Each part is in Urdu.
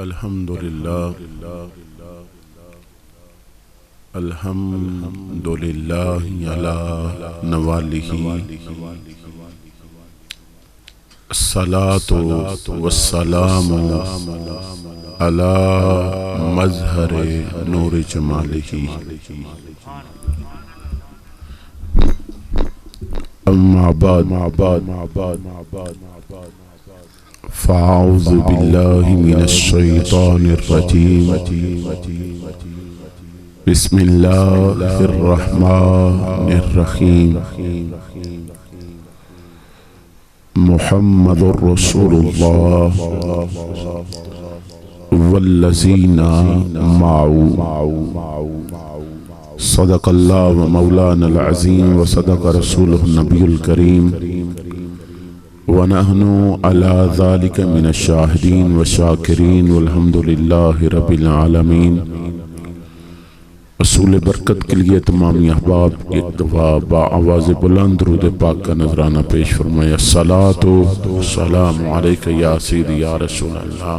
الحمدللہ الحمدللہ علی نوالہ الصلاة والسلام علی مظہر نور جمالہ اما بعد فاعوذ باللہ من الشیطان الرجیم بسم اللہ الرحمن الرحیم محمد رسول اللہ والذین معه صدق اللہ مولانا العظیم وصدق رسولہ النبی الکریم وَنَحْنُ عَلَى ذَلِكَ مِنَ الشَّاهِدِينَ وَالشَّاكِرِينَ وَالْحَمْدُ لِلَّهِ رَبِّ الْعَالَمِينَ۔ رسول برکت کے لیے تمامی احباب ایک دفعہ با آواز بلند درود پاک کا نذرانہ پیش فرمایا۔ الصلاة والسلام علیک یا سیدی یا رسول اللہ،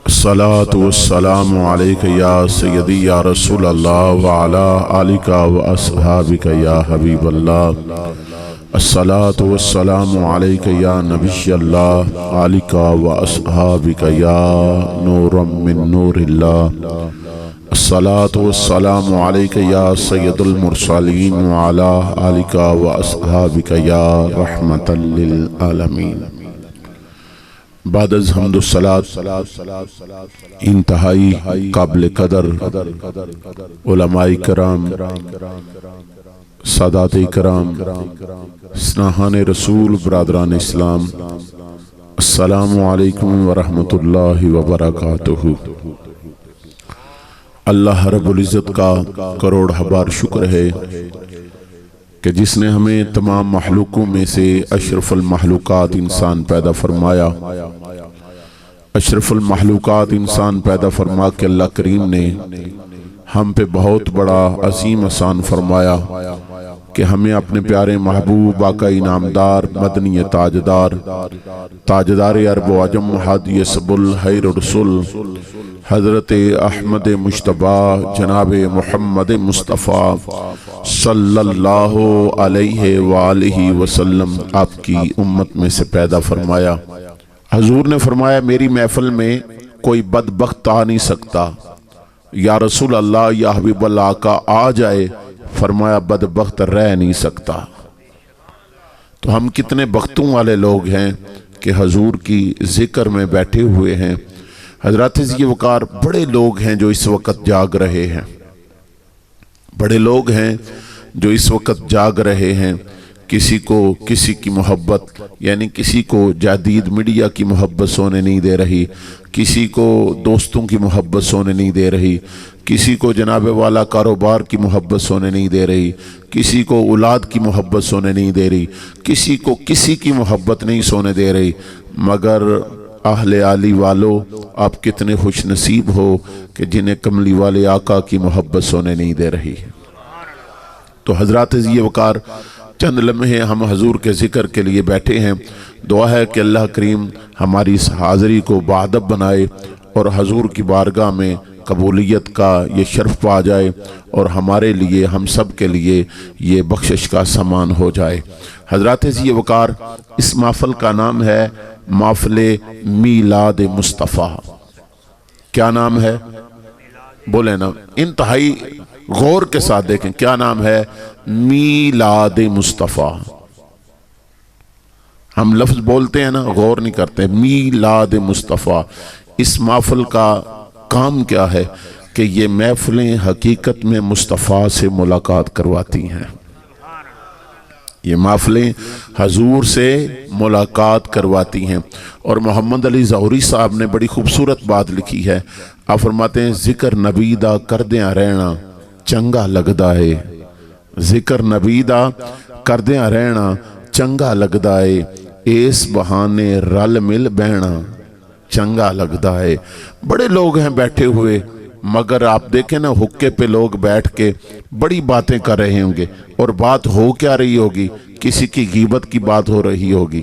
الصلاة والسلام علیک یا سیدی یا رسول اللہ وعلا آلک واصحابک یا حبیب اللہ، الصلاة والسلام علیک یا نبی اللہ آلک واصحابک یا نورا من نور اللہ، الصلاة والسلام علیک یا سید المرسلین وعلا آلک واصحابک یا رحمتا للعالمین۔ بعد از حمد الصلاة انتہائی قابل قدر علماء کرام، سادات کرام، سناہان رسول، برادران اسلام، السلام علیکم ورحمۃ اللہ وبرکاتہ۔ اللہ رب العزت کا کروڑ ہزار شکر ہے کہ جس نے ہمیں تمام مخلوقوں میں سے اشرف المخلوقات انسان پیدا فرمایا۔ اشرف المخلوقات انسان پیدا فرما کے اللہ کریم نے ہم پہ بہت بڑا عظیم احسان فرمایا کہ ہمیں اپنے پیارے محبوب آقا انعامدار مدنی تاجدار عرب و عجم ہادی سبل خیر رسول حضرت احمد مجتبی جناب محمد مصطفیٰ صلی اللہ علیہ وآلہ وسلم آپ کی امت میں سے پیدا فرمایا۔ حضور نے فرمایا میری محفل میں کوئی بدبخت آ نہیں سکتا، یا رسول اللہ یا حبیب اللہ آقا آ جائے، فرمایا بدبخت رہ نہیں سکتا۔ تو ہم کتنے بختوں والے لوگ ہیں کہ حضور کی ذکر میں بیٹھے ہوئے ہیں۔ حضرات ذی وقار بڑے لوگ ہیں جو اس وقت جاگ رہے ہیں، بڑے لوگ ہیں جو اس وقت جاگ رہے ہیں۔ کسی کو کسی کی محبت، یعنی کسی کو جدید میڈیا کی محبت سونے نہیں دے رہی، کسی کو دوستوں کی محبت سونے نہیں دے رہی، کسی کو جناب والا کاروبار کی محبت سونے نہیں دے رہی، کسی کو اولاد کی محبت سونے نہیں دے رہی، کسی کو کسی کی محبت نہیں سونے دے رہی، مگر اہل علی والو آپ کتنے خوش نصیب ہو کہ جنہیں کملی والے آقا کی محبت سونے نہیں دے رہی۔ تو حضرات ذی وقار چند لمحے ہم حضور کے ذکر کے لیے بیٹھے ہیں۔ دعا ہے کہ اللہ کریم ہماری اس حاضری کو باادب بنائے اور حضور کی بارگاہ میں قبولیت کا یہ شرف پا جائے اور ہمارے لیے، ہم سب کے لیے یہ بخشش کا سامان ہو جائے۔ حضرات ذی وقار اس محفل کا نام ہے محفل میلاد مصطفیٰ۔ کیا نام ہے؟ بولے نا، انتہائی غور کے ساتھ دیکھیں، کیا نام ہے؟ میلاد مصطفیٰ۔ ہم لفظ بولتے ہیں نا، غور نہیں کرتے۔ میلاد مصطفیٰ، اس محفل کا کام کیا ہے کہ یہ محفلیں حقیقت میں مصطفیٰ سے ملاقات کرواتی ہیں۔ یہ محفلیں حضور سے ملاقات کرواتی ہیں۔ اور محمد علی ظہوری صاحب نے بڑی خوبصورت بات لکھی ہے۔ آپ فرماتے ہیں ذکر نبی دا کردیاں رہنا چنگا لگدا ہے، ذکر نبی دا کردیاں رہنا چنگا لگدا ہے، اس بہانے رل مل بہنا چنگا لگدا ہے۔ بڑے لوگ ہیں بیٹھے ہوئے، مگر آپ دیکھیں نا حکے پہ لوگ بیٹھ کے بڑی باتیں کر رہے ہوں گے، اور بات ہو کیا رہی ہوگی؟ کسی کی غیبت کی بات ہو رہی ہوگی،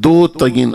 2-3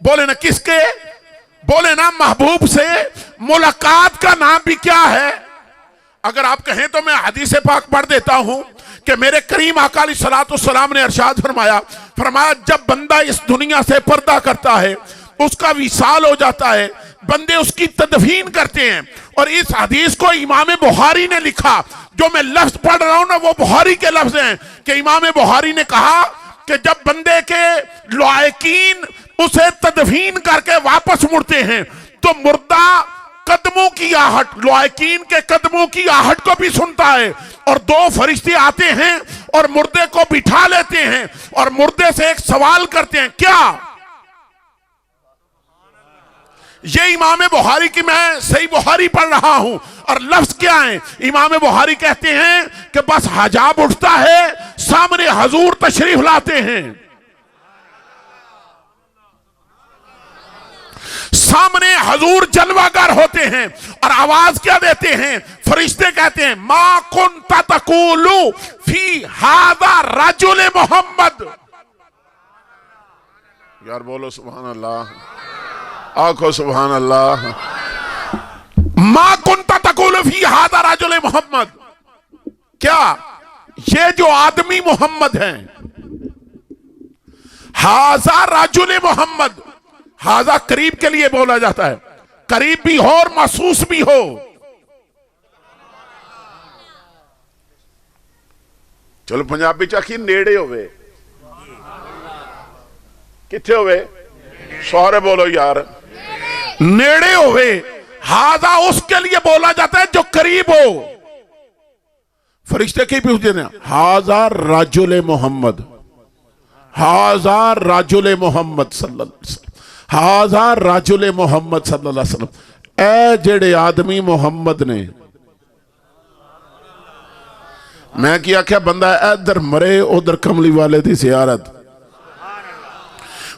بولے نا کس کے؟ بولے نا محبوب سے۔ ملاقات کا نام بھی کیا ہے؟ اگر آپ کہیں تو میں حدیث پاک پڑھ دیتا ہوں کہ میرے کریم آقا علیہ الصلوۃ والسلام نے ارشاد فرمایا جب بندہ اس دنیا سے پردہ کرتا ہے، اس کا وصال ہو جاتا ہے، بندے اس کی تدفین کرتے ہیں۔ اور اس حدیث کو امام بخاری نے لکھا، جو میں لفظ پڑھ رہا ہوں نا وہ بخاری کے لفظ ہیں، کہ امام بخاری نے کہا کہ جب بندے کے لائقین اسے تدفین کر کے واپس مڑتے ہیں تو مردہ قدموں کی آہٹ، لائقین کے قدموں کی آہٹ کو بھی سنتا ہے، اور دو فرشتے آتے ہیں اور مردے کو بٹھا لیتے ہیں اور مردے سے ایک سوال کرتے ہیں، کیا؟ یہ امام بخاری کی میں صحیح بخاری پڑھ رہا ہوں، اور لفظ کیا ہیں؟ امام بخاری کہتے ہیں کہ بس حجاب اٹھتا ہے، سامنے حضور تشریف لاتے ہیں، سامنے حضور جلوہ گر ہوتے ہیں، اور آواز کیا دیتے ہیں؟ فرشتے کہتے ہیں ما کنت تقول فی ھذا رجل محمد۔ یار بولو سبحان اللہ، آنکھو سبحان اللہ۔ ما کنت تقول فی ھذا رجل محمد، کیا یہ جو آدمی محمد ہیں، ھذا رجل محمد، ھذا قریب کے لیے بولا جاتا ہے، قریب بھی ہو اور محسوس بھی ہو۔ چلو پنجابی چاکی نیڑے ہوئے، کتھے ہوئے؟ سورے بولو یار، نیڑے ہوئے۔ ھذا اس کے لیے بولا جاتا ہے جو قریب ہو۔ فرشتے کی پوچھتے ہیں ھذا رجل محمد، ھذا رجل محمد صلی اللہ علیہ وسلم، ھذا رجل محمد صلی اللہ علیہ وسلم، اے جڑے آدمی محمد نے۔ میں کیا کہ بندہ ادھر مرے ادھر کملی والے دی زیارت۔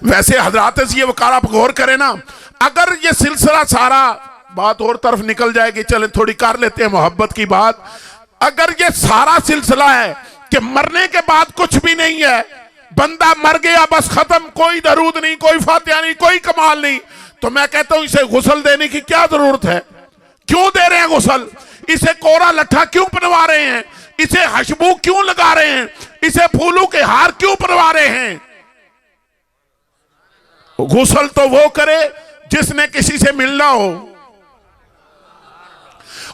ویسے حضرات یہ وقار آپ غور کریں نا، اگر یہ سلسلہ سارا بات اور طرف نکل جائے گی، چلیں تھوڑی کر لیتے ہیں محبت کی بات۔ اگر یہ سارا سلسلہ ہے کہ مرنے کے بعد کچھ بھی نہیں ہے، بندہ مر گیا بس ختم، کوئی درود نہیں، کوئی فاتحہ نہیں، کوئی کمال نہیں، تو میں کہتا ہوں اسے غسل دینے کی کیا ضرورت ہے؟ کیوں دے رہے ہیں غسل؟ اسے کورا لٹھا کیوں پہنوا رہے ہیں؟ اسے خوشبو کیوں لگا رہے ہیں؟ اسے پھولوں کے ہار کیوں پہنوا رہے ہیں؟ غسل تو وہ کرے جس نے کسی سے ملنا ہو،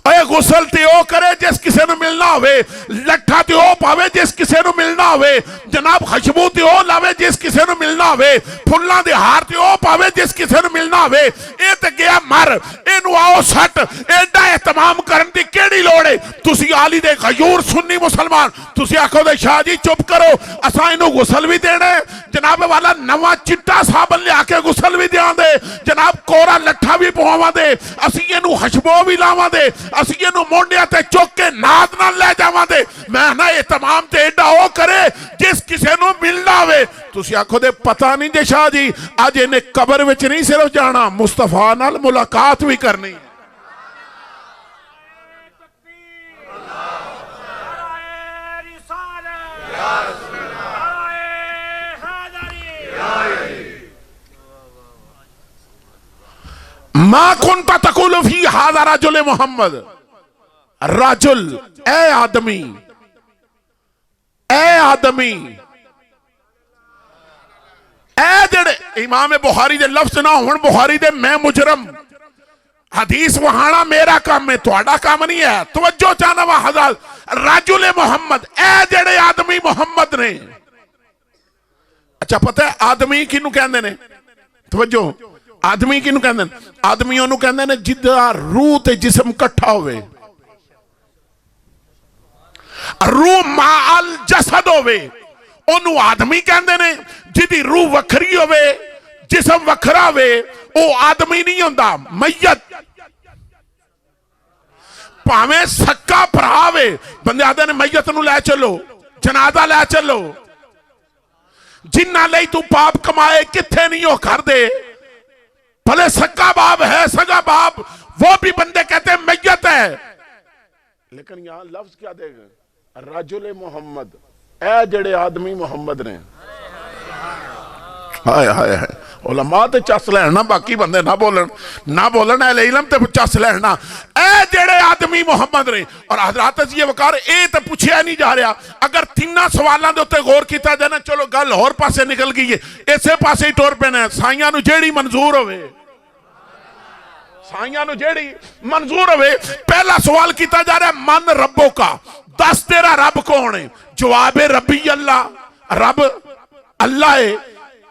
اے غسل تے او کرے جس کسے نو ملنا ہوئے، لٹھا تے او پاوے جس کسے نو ملنا ہوئے، جناب خوشبو تے او لاوے جس کسے نو ملنا ہوئے، پھلاں دے ہار تے او پاوے جس کسے نو ملنا ہوئے۔ اے تے گیا مر، اے نو آؤ سٹ، ایڈا اہتمام کرن دی کیڑی لوڑے؟ تسی عالی دے غیور سنی مسلمان، تسی آکھو دے شاہ جی چپ کرو، اساں انو غسل بھی دینے، جناب والا نواں چٹا صابن لے آکے غسل بھی دیاں دے، جناب کورا لٹھا بھی پہنوا دے، اسی انو خوشبو بھی لاواں دے، اسی انو مونڈیا تے چوک کے ناد نہ لے جاواں دے۔ میں نہ اہتمام تے ایڈا ہو کرے جس کسے نو ملنا ہوئے۔ تسی آکھو دے پتہ نہیں دے شاہ جی، آج انہیں قبر وچ نہیں صرف جانا، مصطفیٰ نال ملاقات بھی کرنی۔ ما کنت تقول فی ھذا رجل محمد، رجل اے آدمی، اے آدمی، اے جڑے امام بخاری دے لفظ نہ ہون، بخاری دے میں مجرم، حدیث وہانا میرا کام ہے، تھوڑا کام نہیں ہے، توجہ چاہنا وہ حضرت، رجل محمد، اے جڑے آدمی محمد نے۔ اچھا پتہ ہے آدمی کنو کہندے نے؟ توجہ، آدمی کنو کہندے نے؟ آدمیوں نو کہندے نے جدہ روح تے جسم کٹھا ہوئے، روح مع الجسد ہوئے، انو آدمی کہندے نے۔ جدی روح وکھری ہوئے، جسم وکھرا ہوئے، او آدمی نہیں ہوندہ، میت۔ پاویں سکا پراوے، بندے آدھے نے میت نو لے چلو، جنازہ لے چلو، جنہ لئی تو پاپ کمائے کتھے نہیں ہو کر دے، بھلے سکا باب ہے، سگا باب، وہ بھی بندے کہتے ہیں میت ہے، لیکن یہاں لفظ کیا دے گا؟ رجل محمد، اے جڑے آدمی محمد نے۔ ہائے ہائے ہائے، علماء تے چس لینا باقی بندے نہ بولن اہل علم تے چس لینا اے جڑے آدمی محمد نے اور حضرات عزیز وقار اے تے پوچھیا نہیں جا رہا اگر تینہ سوالاں دے اوتے غور کیتا جائے نا چلو گل اور پاسے نکل گئی ہے اسے پاسے ہی ٹور پینا سائیاں نو جیڑی منظور ہوئے سائیاں نو جیڑی منظور ہوئے پہلا سوال کیتا جا رہا ہے من ربوں کا دس تیرا رب کون ہے جواب ربی اللہ رب اللہ ہے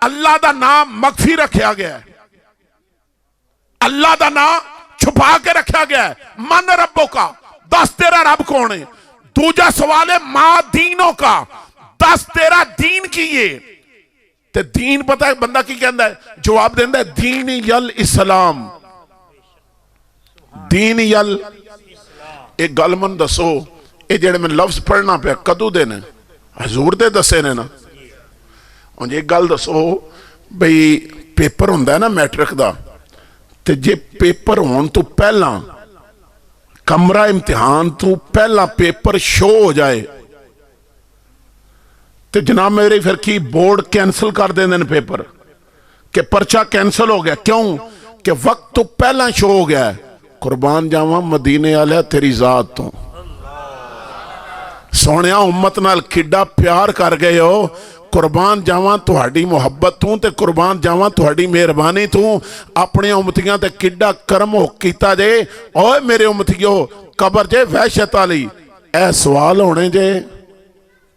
اللہ دا نام مخفی رکھیا گیا ہے اللہ دا نام چھپا کے رکھا گیا ہے من ربوں کا دس تیرا رب کون ہے دوجا سوال ہے ما دینوں کا دس تیرا دین کیے تے دین پتہ ہے بندہ کی کہندا ہے جواب دیندہ ہے دین یل اسلام دین یل ایک گل من دسو اے جڑے میں لفظ پڑھنا پہ کدو دینے حضور دے دسے نے نا اور ایک گل دسو بھئی پیپر ہوندہ ہے نا میٹرک دا تے جے پیپر ہون تو پہلا کمرہ امتحان تو پہلا پیپر شو ہو جائے تے جناب میرے پھر کی بورڈ کینسل کر دیں دن پیپر کہ پرچہ کینسل ہو گیا کیوں کہ وقت تو پہلا شو ہو گیا ہے قربان جاواں مدینے والے تیری ذات تو سونیا امت نال کھڈا پیار کر گئے ہو قربان جاواں تہاڈی محبت تو تے قربان جاواں تہاڈی مہربانی تو اپنے امتیاں تے کھڈا کرم ہو کیتا جے اوے میرے امتیو قبر جے وحشت والی اے سوال ہونے جے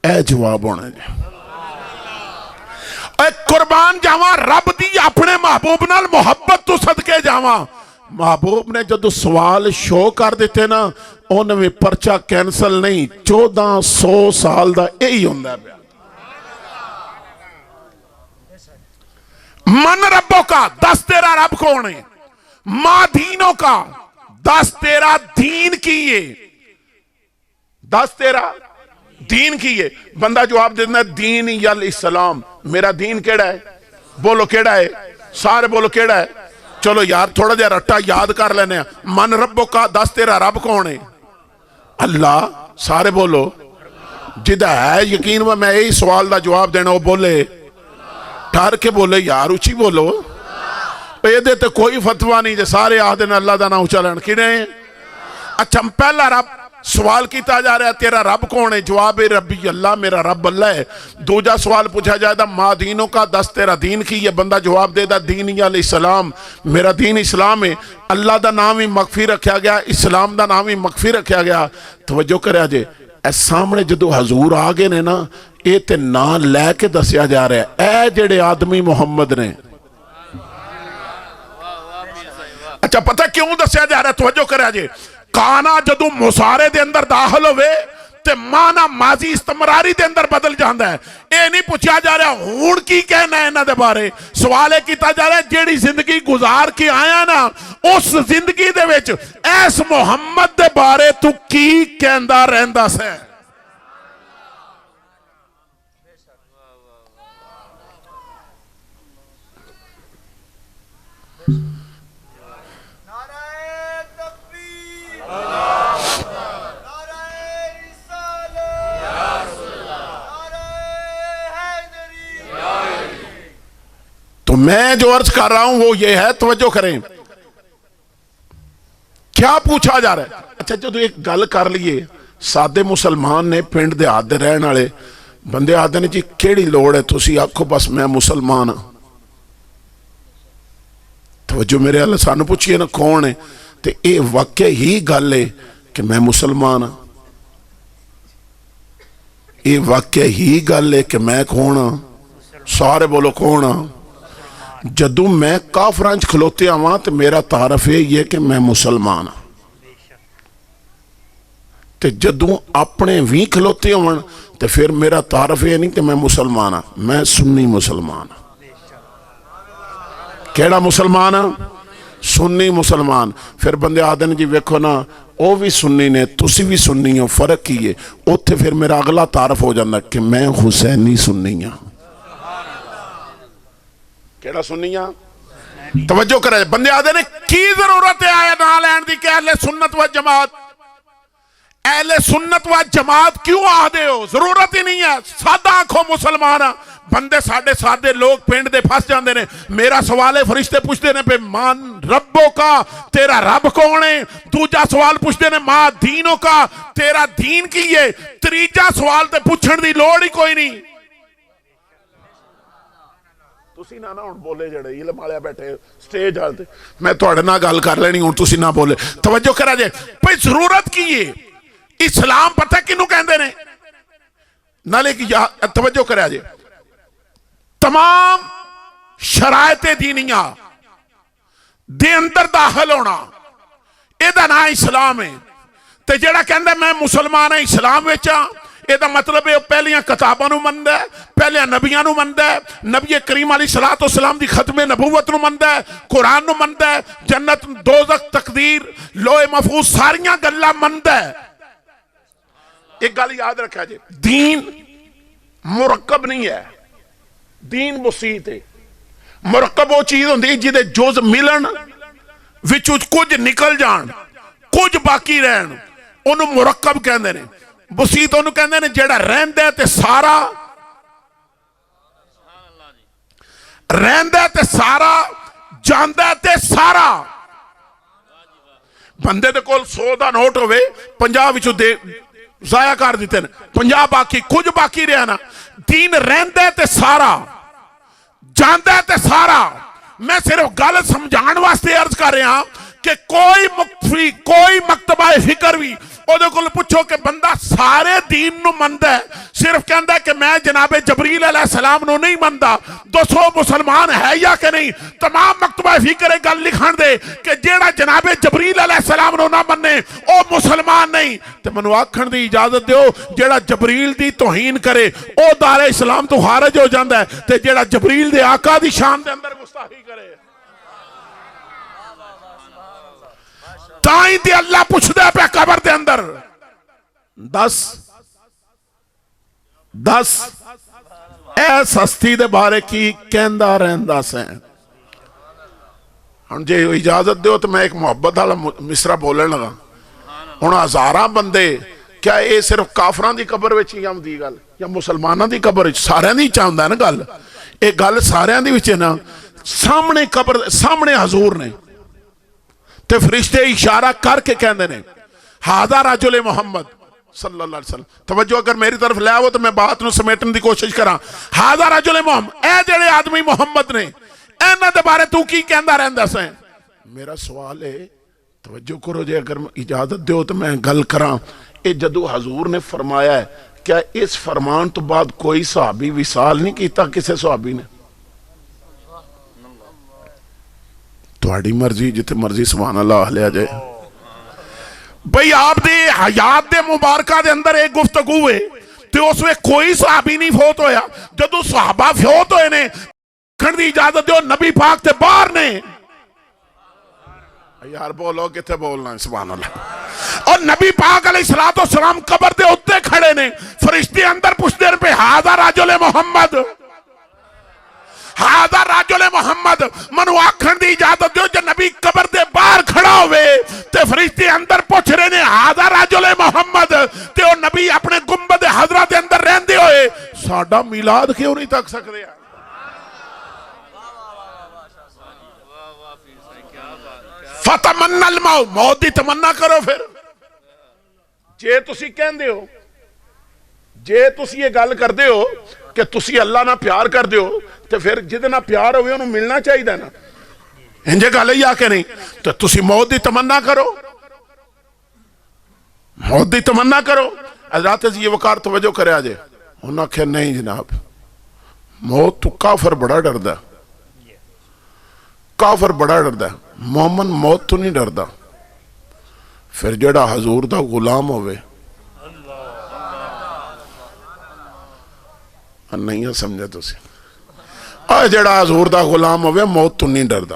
اے جواب ہونے جے اے قربان جاواں رب دی اپنے محبوب نال محبت تو صدقے جاواں محبوب نے جدو سوال شو کر دیتے نا انہوں میں پرچہ کینسل نہیں 1400 سال دا یہی ہوندہ ہے من ربوں کا دس تیرا رب کون ہے ماں دینوں کا دس تیرا دین کیے دس تیرا دین کیے بندہ جواب دینا دین یل اسلام میرا دین کیڑا ہے بولو کیڑا ہے سارے بولو کیڑا ہے چلو یار تھوڑا جا رٹا یاد کر لینے من ربوں کا دس تیرا رب کون ہے اللہ سارے بولو جدہ ہے یقین میں یہی سوال دا جواب دینا وہ بولے ٹھار کے بولے یار اچھی بولو یہ دیتے کوئی فتوہ نہیں جے سارے آدھے اللہ دا نام اچھا لین کنے اچھا پہلا رب سوال کیتا جا رہا ہے تیرا رب کون ہے جواب ربی اللہ میرا رب اللہ ہے دوجا سوال پوچھا جائے دا ماں دینوں کا دس تیرا دین کی یہ بندہ جواب دے دا دین یا الاسلام میرا دین اسلام ہے اللہ دا نام ہی مغفی رکھا گیا اسلام دا نام ہی مغفی رکھا گیا توجہ کریا جے اے سامنے جدو حضور آگے نے نا اے تے نا لے کے دسیا جا رہا ہے اے جڑے آدمی محمد نے اچھا پتہ کیوں دسیا جا رہا ہے توجہ کریا جے کانا جدو مسارے دے اندر داخل ہوئے تے مانا ماضی استمراری دے اندر بدل جاندہ ہے اے نہیں پوچھا جا رہا ہون کی کہنا ہے نا دے بارے سوالے کیتا جا رہا ہے جیڑی زندگی گزار کی آیا نا اس زندگی دے وچ ایس محمد دے بارے تو کی کہندہ رہندہ سے تو میں جو عرض کر رہا ہوں وہ یہ ہے توجہ کریں کیا پوچھا جا رہا ہے اچھا جو ایک گل کر لیے سادے مسلمان نے پنڈ دے آدھے رہن والے بندے آدھے نے جی کیڑی لوڑ ہے تسی آکھو بس میں مسلمان ہاں توجہ میرے اللہ سانو پوچھئے نا کون ہے تے اے واقع ہی گل ہے کہ میں مسلمان ہاں اے واقع ہی گل ہے کہ میں کون ہاں سارے بولو کون ہاں جدو میں کافرانچ کھلوتے آواں تو میرا تعارف یہ کہ میں مسلمان ہوں تو جدو اپنے وی کھلوتے آواں تو پھر میرا تعارف یہ نہیں کہ میں مسلمان ہوں میں سنی مسلمان ہوں کیڑا مسلمان ہوں سنی مسلمان پھر بندے آدھے جی ویکھو نا او بھی سنی نے تسی بھی سنی ہو فرق کی ہے اوتھے پھر میرا اگلا تعارف ہو جاندہ کہ میں حسینی سنی ہوں کیڑا سنیاں توجہ کرے بندے آدھے نے کی ضرورت ہے آیا نہ لین دی کہ اہل سنت و جماعت اہل سنت و جماعت کیوں آدھے ہو؟ ضرورت ہی نہیں ہے. سادہ آنکھوں مسلمان بندے ساڈے سادے لوگ پنڈ دے پھس جاندے نے. میرا سوال ہے فرشتے پوچھتے نے پہ مان ربوں کا تیرا رب کون ہے؟ دوجا سوال پوچھتے نے ماں دینوں کا تیرا دین کی ہے؟ تریجا سوال تے پوچھن دی لوڑ ہی کوئی نہیں. تسی نہ ہن بولے جڑے علم والے بیٹھے سٹیج آتے میں تواڈے نال گل کر لینی ہن تسی نہ بولے. توجہ کرا جے بھئی ضرورت کی ہے؟ اسلام پتہ کنوں کہندے نے؟ نالے کی توجہ کرا جے تمام شرائط دینیاں دے اندر داخل ہونا اے دا نا اسلام ہے. تے جڑا کہندا میں مسلمان ہاں اسلام وچ ہاں اے دا مطلب ہے پہلیاں کتاباں نو مندا ہے، پہلیاں نبیاں نو مندا ہے، نبی کریم علیہ الصلوۃ والسلام دی ختم نبوت نو مندا ہے، قرآن نو مندا ہے، جنت دوزخ تقدیر لوح محفوظ ساریاں گلاں مندا ہے. ایک گل یاد رکھا جی دین مرکب نہیں ہے، دین بسیط ہے. مرکب وہ چیز ہوندی جدے جز ملن وچ کچھ نکل جان کچھ باقی رہن انہوں مرکب کہندے نے. بسیط انہوں کہندے نے جیڑا رہندہ ہے تے سارا رہندہ ہے تے سارا جاندہ ہے تے سارا. بندے دے کول 100 دا نوٹ ہوئے 50 وچوں دے ضائع کر دیتے ہیں 50 باقی کچھ باقی رہا نا. دین رہندہ ہے تے سارا جاندہ ہے تے سارا. میں صرف گل سمجھان واسطے عرض کر رہا ہوں کہ کوئی مکتفی کوئی مکتبہ فکر بھی او دے کول پوچھو کہ بندہ سارے دین نو مندہ ہے صرف کہندہ ہے کہ میں جناب جبریل علیہ السلام نو نہیں مندہ. 200 مسلمان ہے یا کہ نہیں؟ تمام مکتبہ فکر گل لکھن دے کہ جیڑا جناب جبریل علیہ السلام نو نہ مننے او مسلمان نہیں. تے منو آکھن دی اجازت دیو جیڑا جبریل دی توہین کرے او دار اسلام تو خارج ہو جاندہ ہے تے جیڑا جبریل دے آقا دی شان دے اندر گستاخی کرے تائیں دی اللہ پوچھ دے پہ قبر دے اندر 10 ایس ہستی دے بارے کی کہندہ رہندہ سے. ہن جے اجازت دیو تو میں ایک محبت والا مصرع بولن لگا. ہن ہزاراں بندے کیا اے صرف کافراں دی قبر وچ ہی آمدی گل یا مسلماناں دی قبر وچ ساریاں دی چاہندا ہے نا گل. اے گل ساریاں دی وچ نا سامنے قبر سامنے حضور نے تے فرشتے اشارہ کر کے کہندے نے ہاذا رجل محمد صلی اللہ علیہ وسلم. توجہ اگر میری طرف لے آؤ تو میں بات نو سمیٹن دی کوشش کراں. ہاذا رجل محمد اے جڑے آدمی محمد نے انہاں دے بارے تو کی کہندا رہندا سیں؟ میرا سوال ہے توجہ کرو جے اگر اجازت دیو تو میں گل کراں. اے جدو حضور نے فرمایا ہے کیا اس فرمان تو بعد کوئی صحابی وصال نہیں کیتا کسے صحابی نے؟ تہاڈی مرضی جتے مرضی سبحان اللہ لیا جائے. بھئی آپ دے حیات دے مبارکہ دے اندر ایک گفتگو ہے تو اس میں کوئی صحابی نہیں فوت ہویا. جدو صحابہ فوت ہوئے نے کھن دی اجازت دیو نبی پاک تے باہر نے. یار بولو کتے بولنا ہے سبحان اللہ. اور نبی پاک علیہ السلام قبر دے اتے کھڑے نے فرشتے اندر پوچھتے ہیں پہ ہاذا رجل محمد ہاذا رجل محمد. منو آکھن دی اجازت دیو جو نبی قبر دے باہر کھڑا ہوئے تے فرشتے اندر پوچھ رہے نے ہاذا رجل محمد تے او نبی اپنے گنبد حضرہ دے اندر رہندے ہوئے ساڈا میلاد کیوں نہیں تک سکتے ہیں؟ فتمنى الموت موت دی تمنا کرو. پھر جے تسی کہندے ہو جے تسی یہ گل کردے ہو کہ تسی اللہ نہ پیار کر دیو تو پھر جدے نہ پیار ہوئے انہوں ملنا چاہیے نا. انجھے گل ہی آکے نہیں تو تسی موت دی تمنا کرو موت دی تمنا کرو. حضرات یہ وقار توجہ کرے آجے انہوں نے کہا نہیں جناب موت تو کافر بڑا ڈر دا کافر بڑا ڈر دا مومن موت تو نہیں ڈر دا. پھر جڑا حضور دا غلام ہوئے نہیں سمجھے تو سی جڑا حضور دا غلام ہوئے موت تو نہیں ڈر دا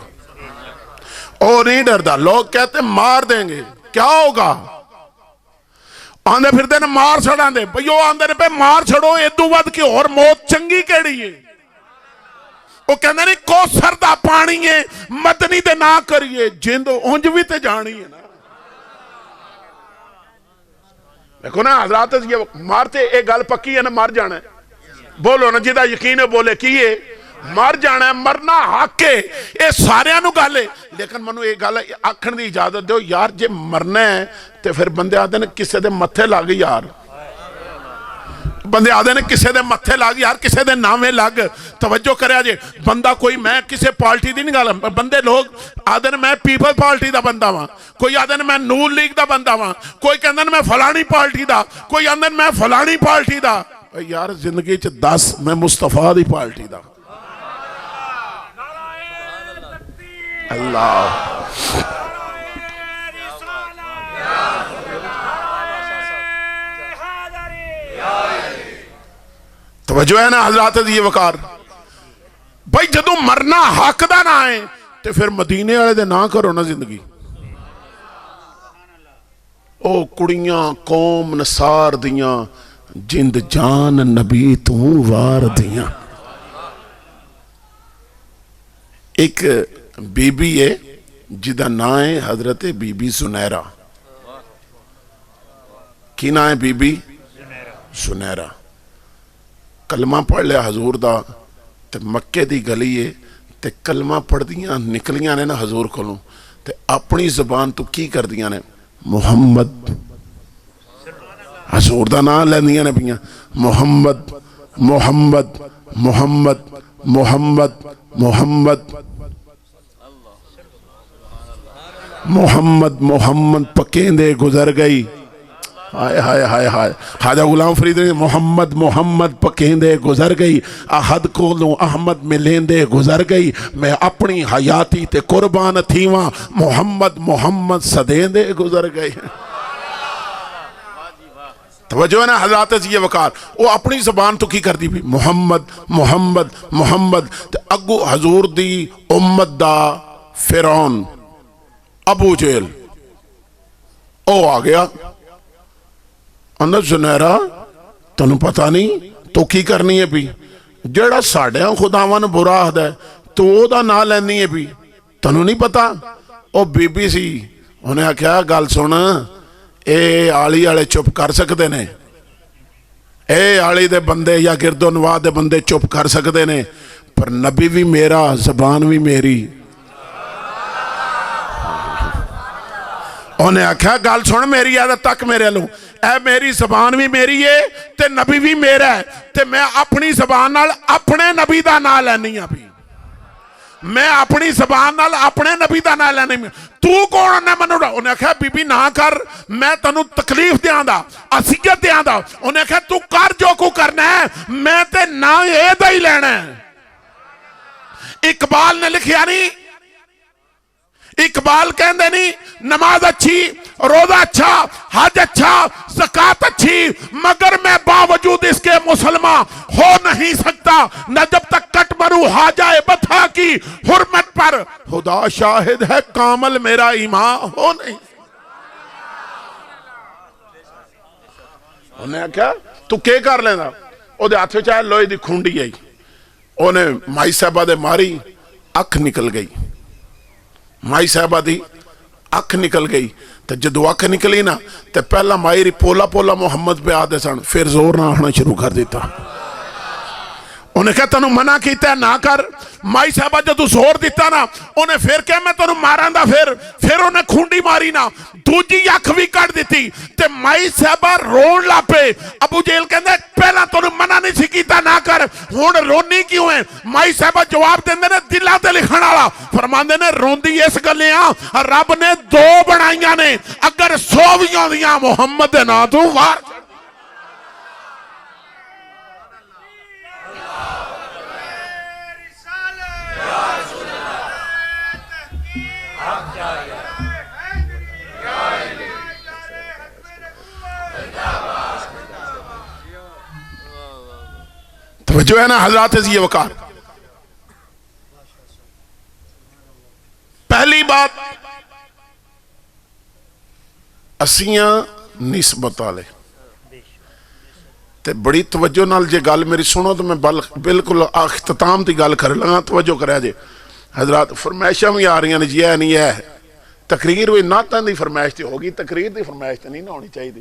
او نہیں ڈر دا. لوگ کہتے مار دیں گے کیا ہوگا آندھے پھر دینے مار چھڑا دے بھئیو آندھے پہ مار چھڑو ایدو ود کی اور موت چنگی کیڑی ہے. وہ کہندے نہیں کوثر دا پانی ہے مدنی دے نہ کریے جند اونج بھی تے جانی ہے نا. دیکھو نا حضرات یہ مارتے ایک گل پکی ہے نا مر جانا ہے بولو نا جدا یقین ہے بولے کی ہے مر جانا ہے مرنا حق ہے اے سارے نو گل ہے لیکن منو ایک گل آکھن دی اجازت دیو یار جے مرنا ہے تے پھر بندے آدھے نے کسے دے متھے لگ یار بندے آدھے نے کسے دے متھے لگ یار کسے دے نامے لگ توجہ کریا جے بندہ کوئی میں کسے پارٹی دی نہیں گل بندے لوگ آدھے نے میں پیپل پارٹی دا بندہ ہاں کوئی آدھے نے میں نون لیگ دا بندہ ہاں کوئی کہندے نے میں فلانی پارٹی دا کوئی آدھے نے میں فلانی پارٹی دا یار زندگی چ 10 میں مصطفیٰ دی پارٹی دا اللہ توجہ ہے نا حضرات یہ وقار بھائی جدو مرنا حق دا نہ ہے تو پھر مدینے والے دے نہ کرو نا زندگی او کڑیاں قوم نصار دیاں جند جان نبی تو وار دیاں ایک بی بی ہے جدہ نا ہے حضرت بی بی سنیرہ کی نا ہے بی بی سنیرہ کلمہ پڑھ لیا حضور دا تے مکے دی گلی ہے تے کلمہ پڑھ دیاں نکلیاں نے نا حضور کھولوں تے اپنی زبان تو کی کر دیاں نے محمد حضور دا نا لیندیاں نے پیاں محمد محمد محمد محمد محمد محمد محمد پکیندے گزر گئی ہائے ہائے ہائے ہائے خواجہ غلام فرید محمد محمد پکیندے گزر گئی احد کولوں احمد ملیندے گزر گئی میں اپنی حیاتی تے قربان تھیواں محمد محمد صدیندے گزر گئی توجہ ہے نا حضرات یہ وقار وہ اپنی زبان تو کی کر دی بھی محمد محمد محمد تے اگو حضور دی امت دا فرعون ابو جہل او آ گیا انہاں سنیرہ تنوں پتہ نہیں تو کی کرنی ہے بھی جیڑا ساڑھیاں خداواں برا آہد ہے تو او دا نا لینی ہے بھی تنوں نہیں پتہ او بی بی سی انہیں کیا گال سونا اے آلی آلے چپ کر سکتے نے اے آلی دے بندے یا گرد و نواہ دے بندے چپ کر سکتے نے پر نبی بھی میرا زبان بھی میری انہیں آکھا گال سن میری عادت تک میرے لوں اے میری زبان بھی میری ہے تے نبی بھی میرا ہے تے میں اپنی زبان نال اپنے نبی دا نا لینی ہے بھی میں اپنی زبان نال اپنے نبی دا نا لینی ہے تو کون انہیں منو رہا انہیں کہا بی بی نہ کر میں تنوں تکلیف دیاں دا اسیت دیاں دا انہیں کہا تو کر جو کو کرنا ہے میں تے نا اے دا ہی لینا ہے اقبال نے لکھیا نہیں اقبال کہندے نہیں نماز اچھی روزہ اچھا حج اچھا زکاة اچھی مگر میں باوجود اس کے مسلمان ہو نہیں سکتا نہ جب تک کٹ مرو حاجہ بطھا کی حرمت پر خدا شاہد ہے کامل میرا ایمان ہو نہیں انہیں کیا تو کیا کر لینا او دے ہاتھ چاہے لوئی دی کھونڈی آئی انہیں مائی صاحبہ دے ماری اکھ نکل گئی مائی صاحبہ دی اکھ نکل گئی تو جدو اکھ نکلی نا تو پہلا مائی ری پولا پولا محمد پہ آدھے سن پھر زور نہ آنا شروع کر دیتا انہیں کہا تنوں منع کیتا ہے نہ کر مائی صاحبہ جدو زور دیتا نا انہیں پھر کہا میں تنوں ماران دا پھر انہیں کھونڈی ماری نا دوجی اکھ بھی کٹ دیتی تے مائی صاحبہ رون لا پہ ابو جہل کہندے پہلا تنوں منع نہیں سی کیتا نہ کر ہون رونی کیوں ہیں مائی صاحبہ جواب دیندے نے دلہ تے لکھن والا فرماندے نے روندی اس گلیاں رب نے 2 بنائیاں نے اگر 100 بھی ہوندیاں محمد دے نا تو وار جو ہے نا حضرات یہ وقار پہلی بات اسیاں نسبت والے تے بڑی توجہ نال جے گل میری سنو تو میں بالکل اختتام تی گل کر لگا توجہ کریا جے حضرات فرمائشاں بھی آ رہی ہیں جی نہیں ہے تقریر ہوئی نہ تن دی فرمائش تے ہوگی تقریر دی فرمائش تے نہیں نہ ہونی چاہیے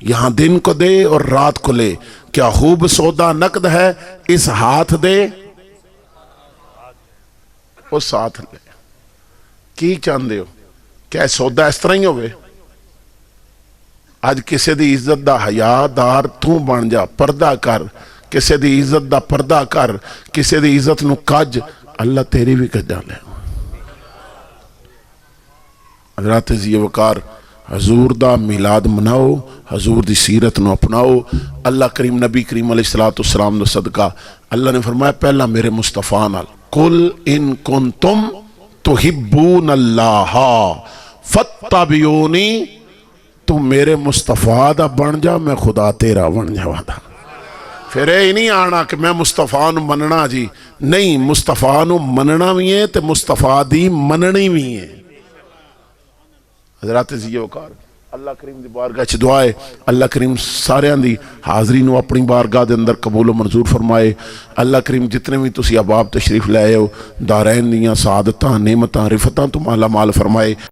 یہاں دن کو دے اور رات کو لے، کیا خوب سودا نقد ہے اس ہاتھ دے وہ ساتھ لے۔ کی چاہندے ہو کیا سودا اس طرح ہی ہوئے؟ اج کسے دی عزت دا حیا دار تو بن جا، پردہ کر، کسے دی عزت دا پردہ کر، کسے دی عزت نو کج، اللہ تیری بھی کج ڈالے۔ حضرات عزیز وقار، حضور دا میلاد مناؤ، حضور دی سیرت نو اپناؤ۔ اللہ کریم نبی کریم علیہ السلام دا صدقہ اللہ نے فرمایا پہلا میرے مصطفیٰ نال، قل ان کنتم تحبون اللہ فاتبعونی، تو میرے مصطفیٰ دا بن جا، میں خدا تیرا بن جاواں دا۔ پھر یہ نہیں آنا کہ میں مصطفیٰ نو مننا جی، نہیں، مصطفیٰ نو مننا بھی ہے تے مصطفیٰ دی مننی بھی ہے۔ حضرات عزیز وقار، اللہ کریم دی بارگاہ چ دعا ہے اللہ کریم سارے دی حاضری نو اپنی بارگاہ دے اندر قبول و منظور فرمائے۔ اللہ کریم جتنے بھی تسی احباب تشریف لے آئے ہو، دارین دیاں سعادتاں، نعمتاں، رفتاں تو مالا مال فرمائے۔